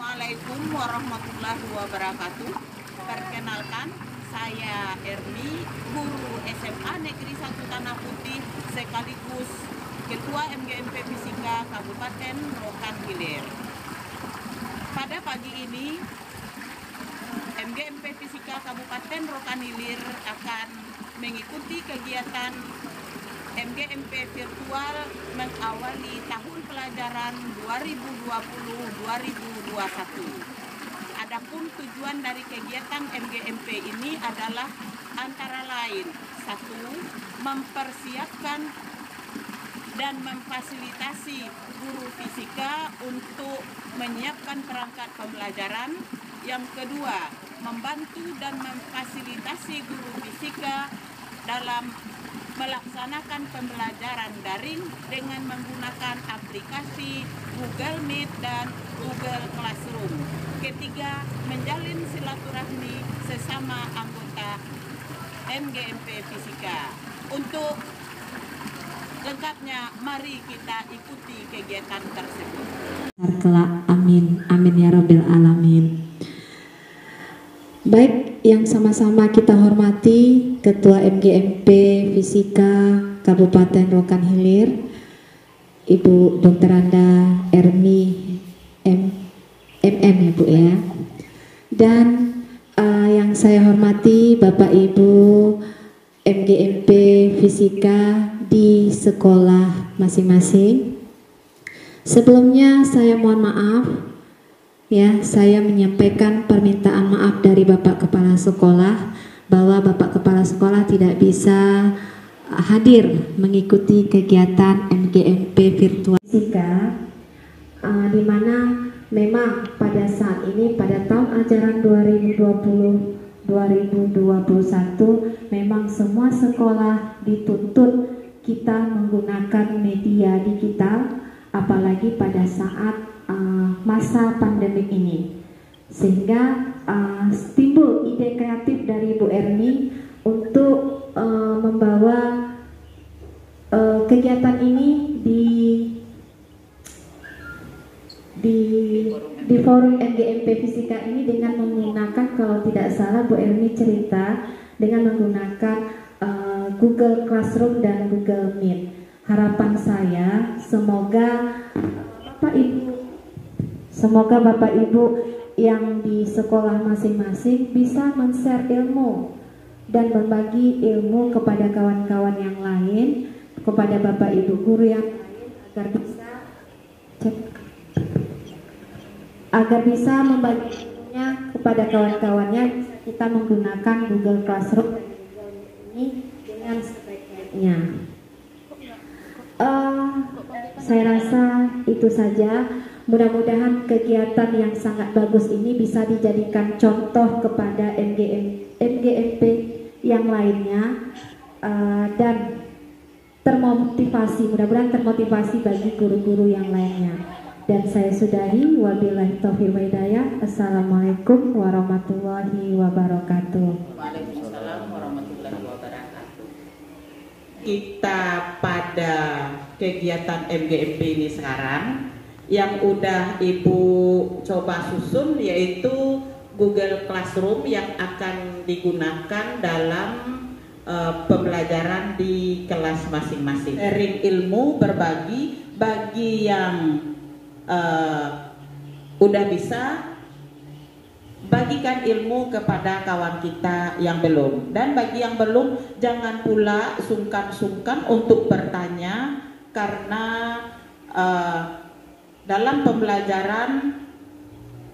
Assalamualaikum warahmatullahi wabarakatuh. Perkenalkan, saya Ermi, guru SMA Negeri 1 Tanah Putih sekaligus Ketua MGMP Fisika Kabupaten Rokan Hilir. Pada pagi ini, MGMP Fisika Kabupaten Rokan Hilir akan mengikuti kegiatan MGMP virtual mengawali tahun pelajaran 2020-2021. Adapun tujuan dari kegiatan MGMP ini adalah antara lain: 1. Mempersiapkan dan memfasilitasi guru fisika untuk menyiapkan perangkat pembelajaran. Yang kedua, membantu dan memfasilitasi guru fisika dalam melaksanakan pembelajaran daring dengan menggunakan aplikasi Google Meet dan Google Classroom. Ketiga, menjalin silaturahmi sesama anggota MGMP Fisika. Untuk lengkapnya, mari kita ikuti kegiatan tersebut. Kelak, amin, amin ya Rabbil Alamin. Baik, yang sama-sama kita hormati Ketua MGMP Fisika Kabupaten Rokan Hilir, Ibu Dr. Anda Ermi MM ya Bu ya. Dan yang saya hormati Bapak Ibu MGMP Fisika di sekolah masing-masing. Sebelumnya saya mohon maaf ya, saya menyampaikan permintaan maaf dari Bapak Kepala Sekolah bahwa Bapak Kepala Sekolah tidak bisa hadir mengikuti kegiatan MGMP virtual Fisika, di mana memang pada saat ini pada tahun ajaran 2020-2021 memang semua sekolah dituntut kita menggunakan media digital, apalagi pada saat masa pandemik ini, sehingga timbul ide kreatif dari Bu Ermi untuk membawa kegiatan ini di forum MGMP Fisika ini dengan menggunakan, kalau tidak salah Bu Ermi cerita, dengan menggunakan Google Classroom dan Google Meet. Harapan saya semoga Bapak Ibu yang di sekolah masing-masing bisa men-share ilmu dan berbagi ilmu kepada kawan-kawan yang lain, kepada Bapak Ibu guru yang lain, agar bisa membagi ilmunya kepada kawan-kawannya. Kita menggunakan Google Classroom dan Google Meet ini dengan sebaik-baiknya. Saya rasa itu saja. Mudah-mudahan kegiatan yang sangat bagus ini bisa dijadikan contoh kepada MGMP yang lainnya, dan termotivasi, mudah-mudahan termotivasi bagi guru-guru yang lainnya. Dan saya sudahi, wabillahi taufiq wal hidayah. Assalamualaikum warahmatullahi wabarakatuh. Waalaikumsalam warahmatullahi wabarakatuh. Kita pada kegiatan MGMP ini sekarang, yang udah Ibu coba susun yaitu Google Classroom yang akan digunakan dalam pembelajaran di kelas masing-masing. Sharing ilmu, berbagi bagi yang udah bisa, bagikan ilmu kepada kawan kita yang belum, dan bagi yang belum jangan pula sungkan-sungkan untuk bertanya, karena dalam pembelajaran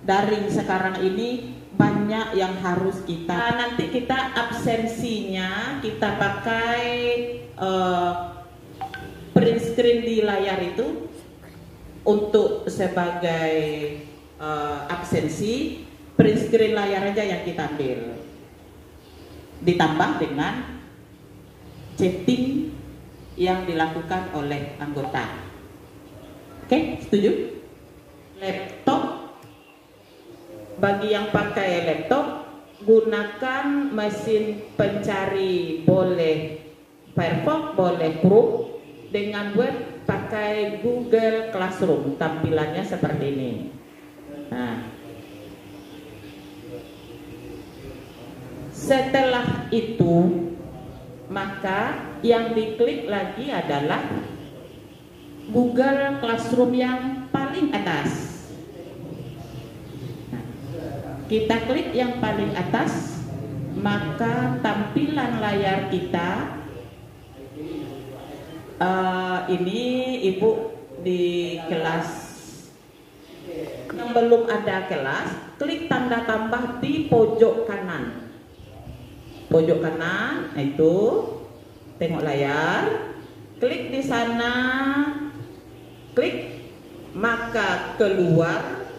daring sekarang ini banyak yang harus kita, nanti kita absensinya kita pakai print screen di layar itu untuk sebagai absensi. Print screen layar aja yang kita ambil, ditambah dengan chatting yang dilakukan oleh anggota. Oke, setuju? Laptop, bagi yang pakai laptop, gunakan mesin pencari, boleh Firefox, boleh Chrome. Dengan web pakai Google Classroom, tampilannya seperti ini. Nah, Setelah itu, maka yang diklik lagi adalah Google Classroom yang paling atas. Nah, kita klik yang paling atas, maka tampilan layar kita ini Ibu di kelas yang belum ada kelas, klik tanda tambah di pojok kanan. Pojok kanan itu tengok layar, klik di sana, klik, maka keluar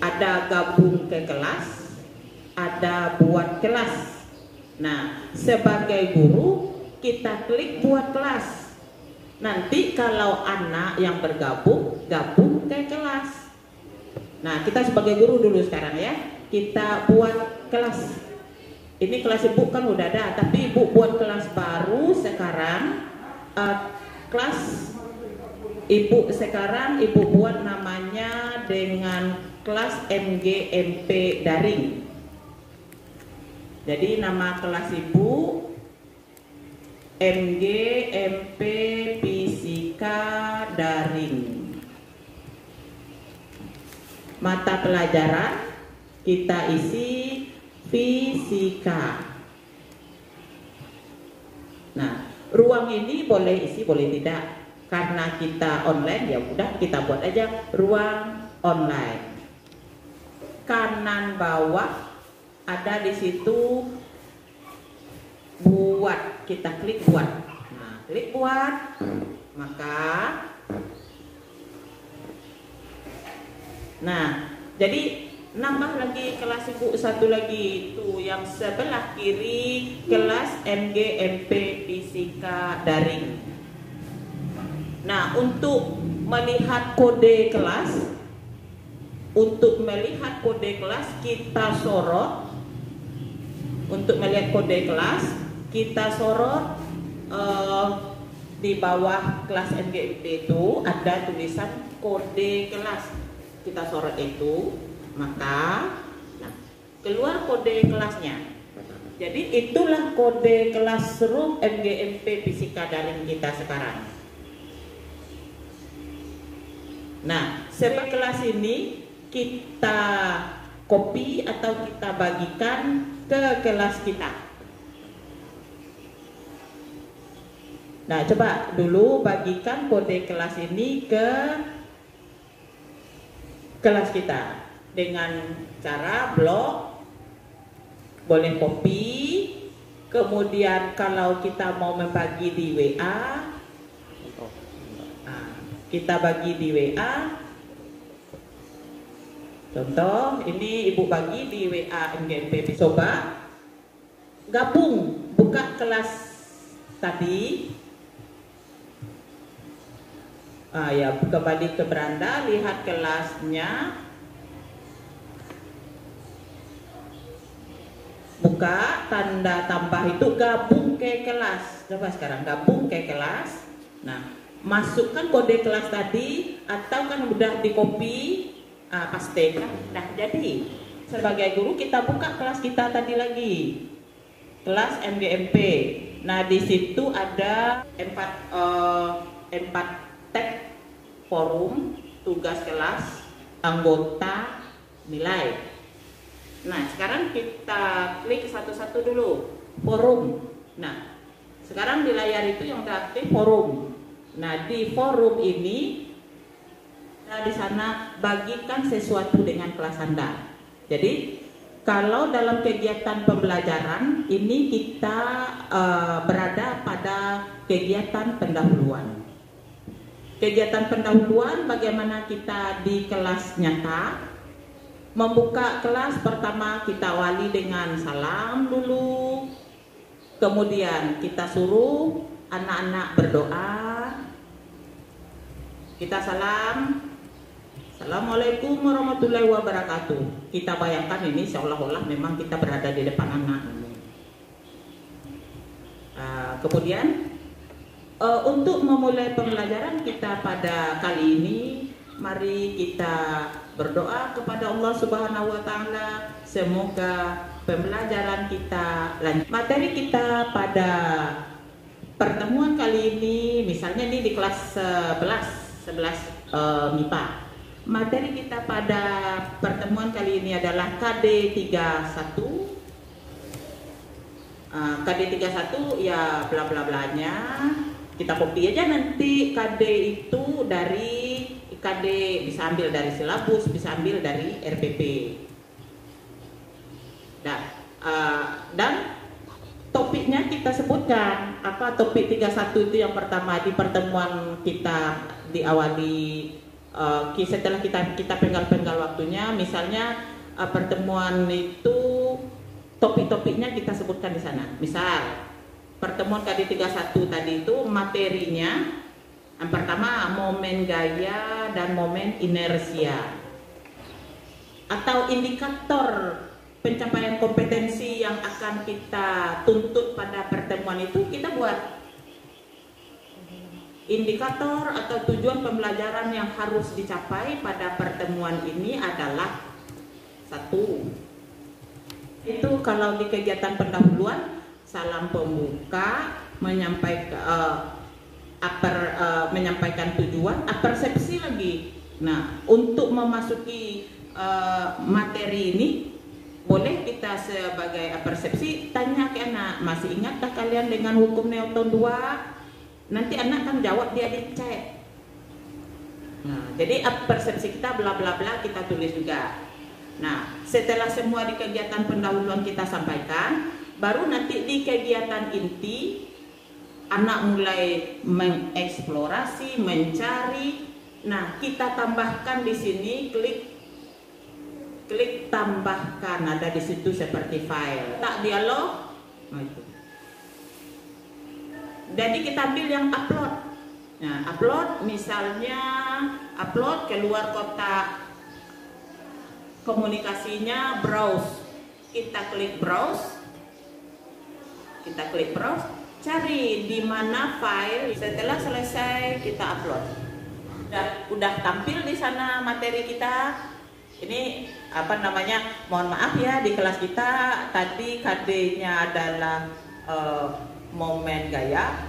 ada gabung ke kelas, ada buat kelas. Nah, sebagai guru kita klik buat kelas. Nanti kalau anak yang bergabung, gabung ke kelas. Nah, kita sebagai guru dulu sekarang ya, kita buat kelas. Ini kelas Ibu kan udah ada, tapi Ibu buat kelas baru sekarang. Kelas Ibu sekarang Ibu buat namanya dengan kelas MGMP daring. Jadi nama kelas Ibu MGMP Fisika daring. Mata pelajaran kita isi fisika. Nah, ruang ini boleh isi, boleh tidak. Karena kita online, ya udah kita buat aja ruang online. Kanan bawah ada di situ buat, kita klik buat. Nah, klik buat, maka nah, jadi nambah lagi kelas Ibu satu lagi itu yang sebelah kiri, kelas MGMP Fisika daring. Nah, untuk melihat kode kelas, kita sorot. Untuk melihat kode kelas, kita sorot di bawah kelas MGMP itu ada tulisan kode kelas. Kita sorot itu, maka keluar kode kelasnya. Jadi itulah kode Classroom MGMP Fisika daring kita sekarang. Nah, setelah kelas ini kita copy atau kita bagikan ke kelas kita. Nah, coba dulu bagikan kode kelas ini ke kelas kita dengan cara blok, boleh copy, kemudian kalau kita mau membagi di WA, kita bagi di WA. Contoh, ini Ibu bagi di WA MGMP. Coba gabung, buka kelas tadi. Ya, kembali ke beranda, lihat kelasnya. Buka tanda tambah itu, gabung ke kelas. Coba sekarang gabung ke kelas. Nah, masukkan kode kelas tadi, atau kan udah di copy, pastekan. Nah, jadi sebagai guru kita buka kelas kita tadi lagi, kelas MGMP. Nah, di situ ada 4 tab: forum, tugas kelas, anggota, nilai. Nah, sekarang kita klik satu-satu dulu. Forum. Nah, sekarang di layar itu yang teraktif forum. Nah, di forum ini, nah di sana bagikan sesuatu dengan kelas Anda. Jadi, kalau dalam kegiatan pembelajaran ini kita berada pada kegiatan pendahuluan. Kegiatan pendahuluan bagaimana kita di kelas nyata. Membuka kelas pertama kita awali dengan salam dulu. Kemudian kita suruh anak-anak berdoa. Kita salam. Assalamualaikum warahmatullahi wabarakatuh. Kita bayangkan ini seolah-olah memang kita berada di depan anak. Kemudian untuk memulai pembelajaran kita pada kali ini, Mari kita berdoa kepada Allah Subhanahu wa taala, semoga pembelajaran kita lanjut. Materi kita pada pertemuan kali ini, misalnya ini di kelas 11 MIPA. Materi kita pada pertemuan kali ini adalah KD 31. KD 31 ya bla bla blanya. Kita copy aja nanti KD itu dari KD, bisa ambil dari silabus, bisa ambil dari RPP. Dan topiknya kita sebutkan apa topik 31 itu yang pertama di pertemuan kita diawali setelah kita penggal waktunya, misalnya pertemuan itu topik-topiknya kita sebutkan di sana. Misal pertemuan KD 31 tadi itu materinya yang pertama momen gaya dan momen inersia, atau indikator pencapaian kompetensi yang akan kita tuntut pada pertemuan itu. Kita buat indikator atau tujuan pembelajaran yang harus dicapai pada pertemuan ini adalah 1. Itu kalau di kegiatan pendahuluan, salam pembuka, menyampaikan tujuan, persepsi lagi. Nah, untuk memasuki materi ini, boleh kita sebagai persepsi tanya ke anak, masih ingatkah kalian dengan hukum Newton 2? Nanti anak kan jawab, dia dicek. Nah, jadi persepsi kita bla bla bla kita tulis juga. Nah, setelah semua di kegiatan pendahuluan kita sampaikan, baru nanti di kegiatan inti anak mulai mengeksplorasi, mencari. Nah, kita tambahkan di sini, klik tambahkan, ada di situ seperti file. Tak dialog. Nah, itu. Jadi kita ambil yang upload. Nah, upload misalnya upload keluar kotak komunikasinya, browse. Kita klik browse. Cari di mana file. Setelah selesai kita upload. Udah tampil di sana materi kita. Ini apa namanya? Mohon maaf ya, di kelas kita tadi KD-nya adalah momen gaya.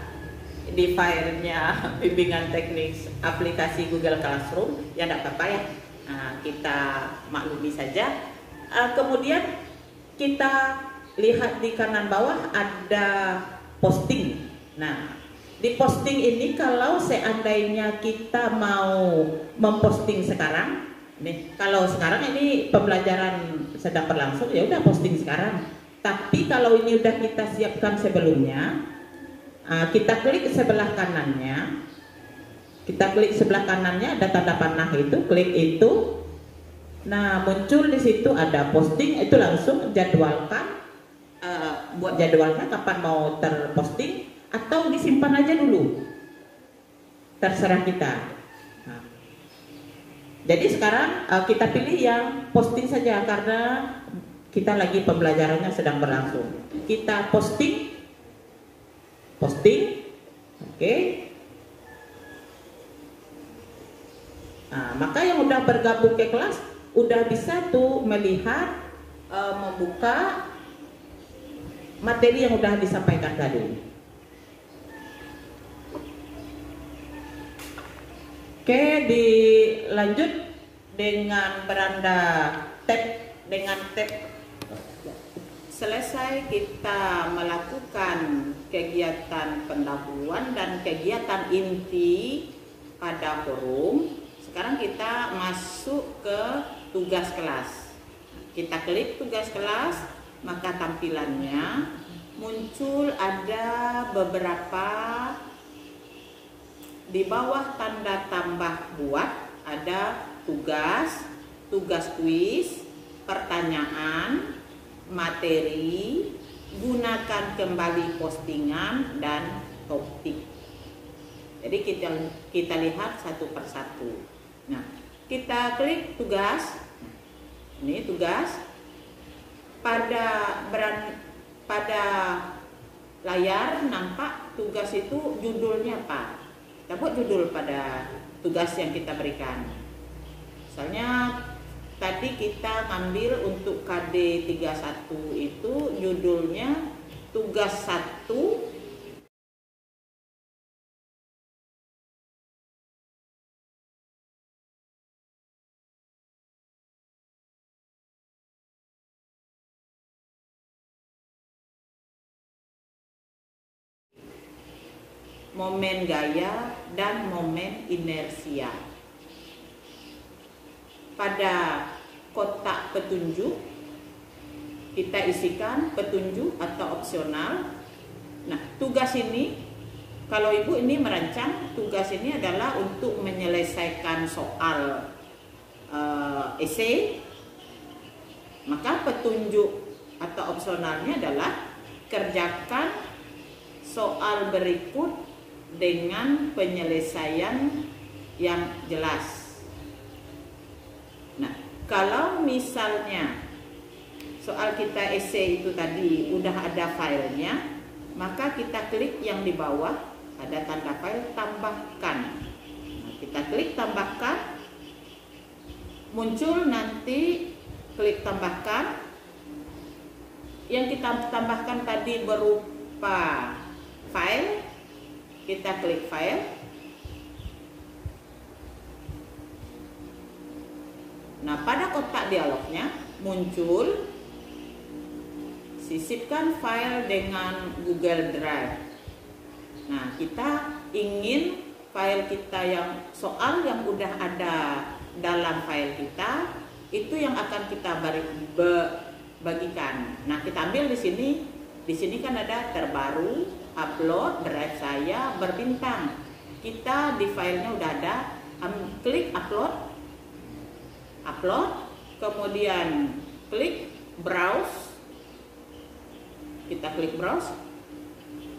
Di filenya bimbingan teknik aplikasi Google Classroom, ya tidak apa-apa ya. Nah, kita maklumi saja. Kemudian kita lihat di kanan bawah ada posting. Nah, di posting ini kalau seandainya kita mau memposting sekarang, nih, kalau sekarang ini pembelajaran sedang berlangsung, ya udah posting sekarang. Tapi kalau ini udah kita siapkan sebelumnya, kita klik sebelah kanannya. Ada tanda panah itu, klik itu. Nah, muncul di situ ada posting, itu langsung jadwalkan. Buat jadwalnya kapan mau terposting atau disimpan aja dulu. Terserah kita. Nah, jadi sekarang kita pilih yang posting saja karena kita lagi pembelajarannya sedang berlangsung. Kita posting, oke. Nah, maka yang udah bergabung ke kelas udah bisa tuh melihat, membuka materi yang udah disampaikan tadi. Oke, dilanjut dengan beranda tab, selesai kita melakukan kegiatan pendahuluan dan kegiatan inti pada forum. Sekarang kita masuk ke tugas kelas. Kita klik tugas kelas, maka tampilannya muncul ada beberapa di bawah tanda tambah buat, ada tugas kuis, pertanyaan, materi, gunakan kembali postingan, dan topik. Jadi kita lihat satu persatu. Nah, kita klik tugas. Ini tugas. Pada layar nampak tugas itu judulnya apa. Kita buat judul pada tugas yang kita berikan. Misalnya tadi kita ngambil untuk KD 31 itu judulnya tugas 1 momen gaya dan momen inersia. Pada kotak petunjuk kita isikan petunjuk atau opsional. Nah, tugas ini kalau ibu ini merancang, tugas ini adalah untuk menyelesaikan soal esai. Maka petunjuk atau opsionalnya adalah kerjakan soal berikut dengan penyelesaian yang jelas. Nah, kalau misalnya soal kita esai itu tadi udah ada filenya, maka kita klik yang di bawah ada tanda file, tambahkan. Nah, kita klik tambahkan, muncul nanti klik tambahkan. Yang kita tambahkan tadi berupa file, kita klik file. Nah, pada kotak dialognya muncul sisipkan file dengan Google Drive. Nah, kita ingin file kita yang soal yang udah ada dalam file kita itu yang akan kita bagikan. Nah, kita ambil di sini. Di sini kan ada terbaru, upload, drive saya, berbintang. Kita di filenya udah ada, klik upload, kemudian klik browse, kita klik browse,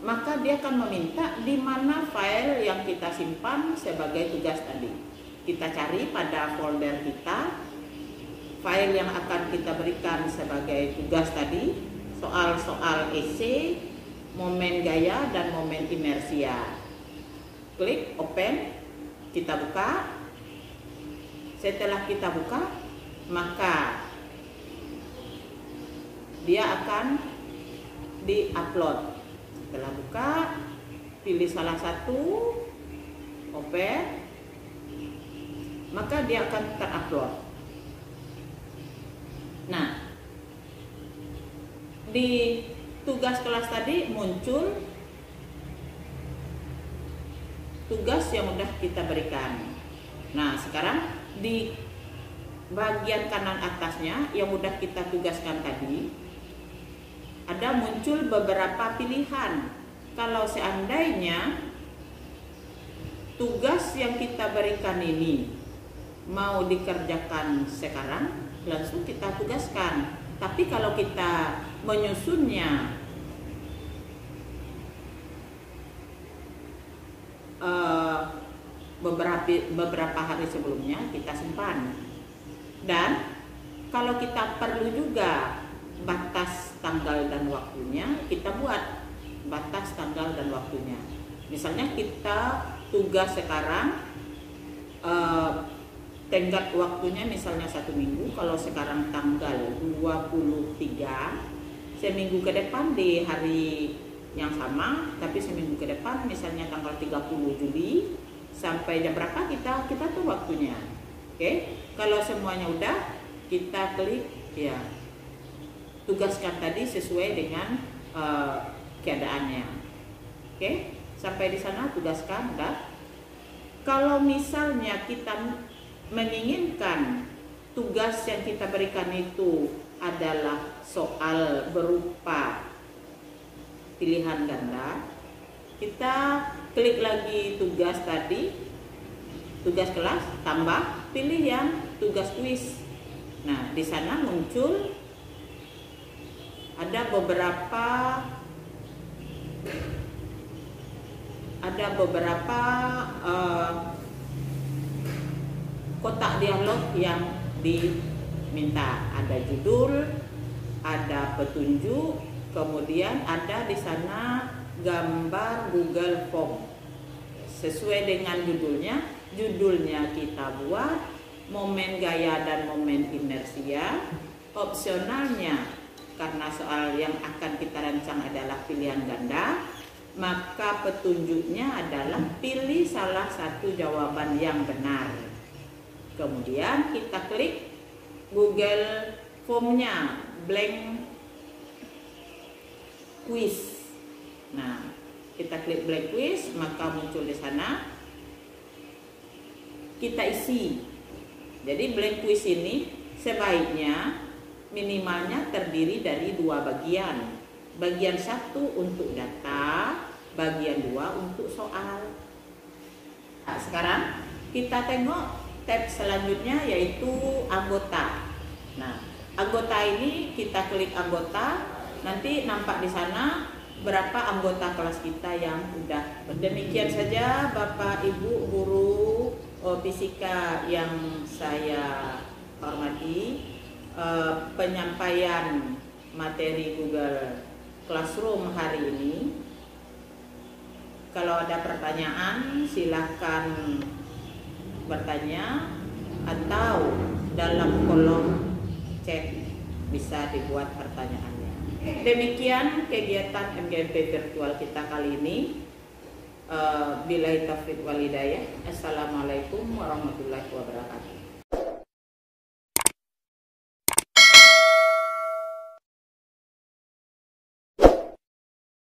maka dia akan meminta di mana file yang kita simpan sebagai tugas tadi. Kita cari pada folder kita file yang akan kita berikan sebagai tugas tadi, soal-soal esai, momen gaya dan momen inersia. Klik open, kita buka. Setelah kita buka, maka dia akan di-upload. Setelah buka, pilih salah satu, open, maka dia akan terupload. Nah, di tugas kelas tadi muncul tugas yang sudah kita berikan. Nah, sekarang di bagian kanan atasnya yang udah kita tugaskan tadi ada muncul beberapa pilihan. Kalau seandainya tugas yang kita berikan ini mau dikerjakan sekarang, langsung kita tugaskan. Tapi kalau kita menyusunnya beberapa hari sebelumnya, kita simpan. Dan kalau kita perlu juga batas tanggal dan waktunya, kita buat batas tanggal dan waktunya. Misalnya kita tugas sekarang, tenggat waktunya misalnya 1 minggu. Kalau sekarang tanggal 23, seminggu ke depan di hari yang sama, tapi seminggu ke depan misalnya tanggal 30 Juli sampai jam berapa kita tuh waktunya. Oke, kalau semuanya udah, kita klik ya, tugaskan tadi sesuai dengan keadaannya. Oke, sampai di sana tugaskan udah. Kalau misalnya kita menginginkan tugas yang kita berikan itu adalah soal berupa pilihan ganda, kita klik lagi tugas tadi, tugas kelas, tambah, pilih yang tugas kuis. Nah, di sana muncul ada beberapa kotak dialog yang diminta. Ada judul, ada petunjuk, kemudian ada di sana gambar Google Form. Sesuai dengan judulnya kita buat, momen gaya dan momen inersia. Opsionalnya, karena soal yang akan kita rancang adalah pilihan ganda, maka petunjuknya adalah pilih salah satu jawaban yang benar. Kemudian kita klik Google Form-nya, blank quiz. Nah, kita klik blank quiz, maka muncul di sana. Kita isi. Jadi blank quiz ini sebaiknya minimalnya terdiri dari 2 bagian. Bagian 1 untuk data, bagian 2 untuk soal. Nah, sekarang kita tengok tab selanjutnya, yaitu anggota. Nah, anggota ini kita klik anggota, nanti nampak di sana berapa anggota kelas kita yang udah. Demikian saja Bapak Ibu guru fisika yang saya hormati. Penyampaian materi Google Classroom hari ini. Kalau ada pertanyaan silakan bertanya, atau dalam kolom chat bisa dibuat pertanyaannya. Demikian kegiatan MGMP virtual kita kali ini. Billahi taufiq wal hidayah. Assalamualaikum warahmatullahi wabarakatuh.